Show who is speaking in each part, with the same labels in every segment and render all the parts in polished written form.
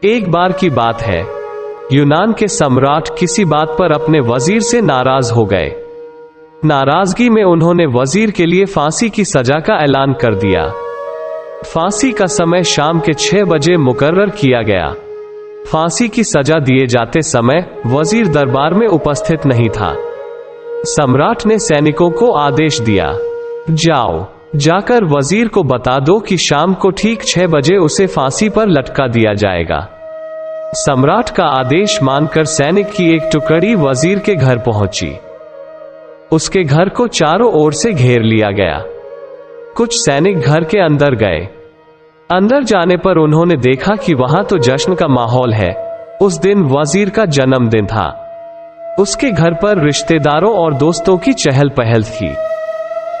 Speaker 1: एक बार की बात है, यूनान के सम्राट किसी बात पर अपने वजीर से नाराज हो गए। नाराजगी में उन्होंने वजीर के लिए फांसी की सजा का ऐलान कर दिया। फांसी का समय शाम के 6 बजे मुकर्रर किया गया। फांसी की सजा दिए जाते समय वजीर दरबार में उपस्थित नहीं था। सम्राट ने सैनिकों को आदेश दिया, जाओ, जाकर वजीर को बता दो कि शाम को ठीक 6 बजे उसे फांसी पर लटका दिया जाएगा। सम्राट का आदेश मानकर सैनिक की एक टुकड़ी वजीर के घर पहुंची। उसके घर को चारों ओर से घेर लिया गया। कुछ सैनिक घर के अंदर गए। अंदर जाने पर उन्होंने देखा कि वहां तो जश्न का माहौल है। उस दिन वजीर का जन्मदिन था। उसके घर पर रिश्तेदारों और दोस्तों की चहल पहल थी।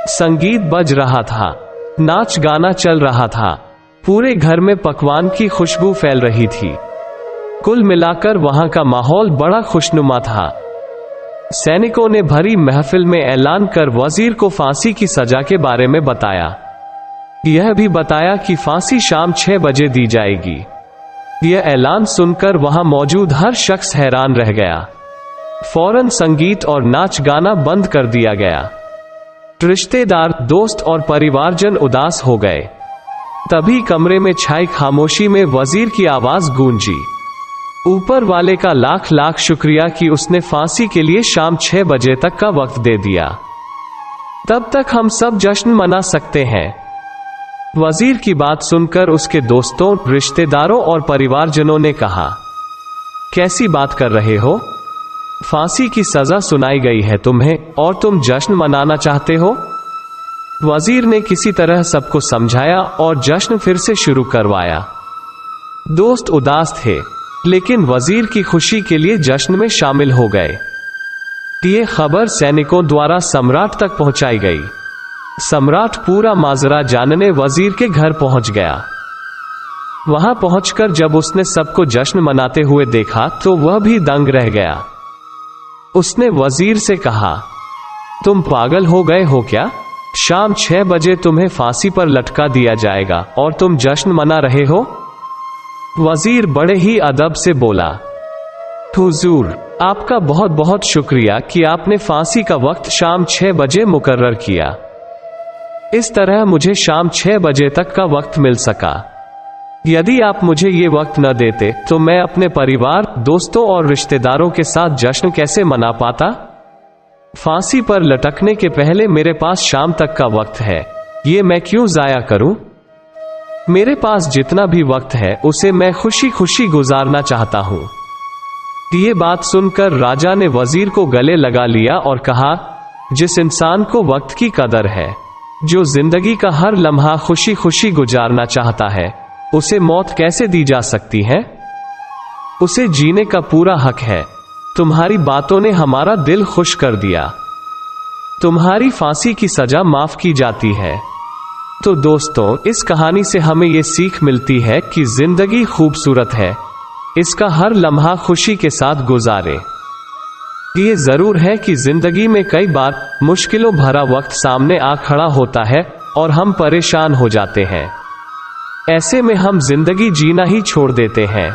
Speaker 1: संगीत बज रहा था, नाच गाना चल रहा था, पूरे घर में पकवान की खुशबू फैल रही थी। कुल मिलाकर वहां का माहौल बड़ा खुशनुमा था। सैनिकों ने भरी महफिल में ऐलान कर वजीर को फांसी की सजा के बारे में बताया। यह भी बताया कि फांसी शाम 6 बजे दी जाएगी। यह ऐलान सुनकर वहां मौजूद हर शख्स हैरान रह गया। फौरन संगीत और नाच गाना बंद कर दिया गया। रिश्तेदार, दोस्त और परिवारजन उदास हो गए। तभी कमरे में छाई खामोशी में वजीर की आवाज गूंजी, ऊपर वाले का लाख लाख शुक्रिया कि उसने फांसी के लिए शाम 6 बजे तक का वक्त दे दिया। तब तक हम सब जश्न मना सकते हैं। वजीर की बात सुनकर उसके दोस्तों, रिश्तेदारों और परिवारजनों ने कहा, कैसी बात कर रहे हो? फांसी की सजा सुनाई गई है तुम्हें और तुम जश्न मनाना चाहते हो? वजीर ने किसी तरह सबको समझाया और जश्न फिर से शुरू करवाया। दोस्त उदास थे, लेकिन वजीर की खुशी के लिए जश्न में शामिल हो गए। ये खबर सैनिकों द्वारा सम्राट तक पहुंचाई गई। सम्राट पूरा माजरा जानने वजीर के घर पहुंच गया। वहां पहुंचकर जब उसने सबको जश्न मनाते हुए देखा तो वह भी दंग रह गया। उसने वजीर से कहा, तुम पागल हो गए हो क्या? शाम 6 बजे तुम्हें फांसी पर लटका दिया जाएगा और तुम जश्न मना रहे हो? वजीर बड़े ही अदब से बोला, हुजूर, आपका बहुत बहुत शुक्रिया कि आपने फांसी का वक्त शाम 6 बजे मुकर्रर किया। इस तरह मुझे शाम 6 बजे तक का वक्त मिल सका। यदि आप मुझे ये वक्त न देते तो मैं अपने परिवार, दोस्तों और रिश्तेदारों के साथ जश्न कैसे मना पाता? फांसी पर लटकने के पहले मेरे पास शाम तक का वक्त है, ये मैं क्यों जाया करूं? मेरे पास जितना भी वक्त है उसे मैं खुशी खुशी गुजारना चाहता हूं। ये बात सुनकर राजा ने वजीर को गले लगा लिया और कहा, जिस इंसान को वक्त की कदर है, जो जिंदगी का हर लम्हा खुशी खुशी गुजारना चाहता है, उसे मौत कैसे दी जा सकती है? उसे जीने का पूरा हक है। तुम्हारी बातों ने हमारा दिल खुश कर दिया। तुम्हारी फांसी की सजा माफ की जाती है। तो दोस्तों, इस कहानी से हमें यह सीख मिलती है कि जिंदगी खूबसूरत है, इसका हर लम्हा खुशी के साथ गुजारे। ये जरूर है कि जिंदगी में कई बार मुश्किलों भरा वक्त सामने आ खड़ा होता है और हम परेशान हो जाते हैं। ऐसे में हम जिंदगी जीना ही छोड़ देते हैं।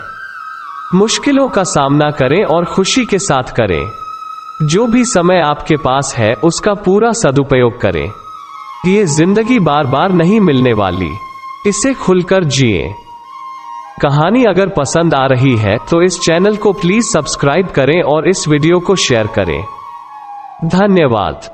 Speaker 1: मुश्किलों का सामना करें और खुशी के साथ करें। जो भी समय आपके पास है उसका पूरा सदुपयोग करें। ये जिंदगी बार बार नहीं मिलने वाली, इसे खुलकर जिएं। कहानी अगर पसंद आ रही है तो इस चैनल को प्लीज सब्सक्राइब करें और इस वीडियो को शेयर करें। धन्यवाद।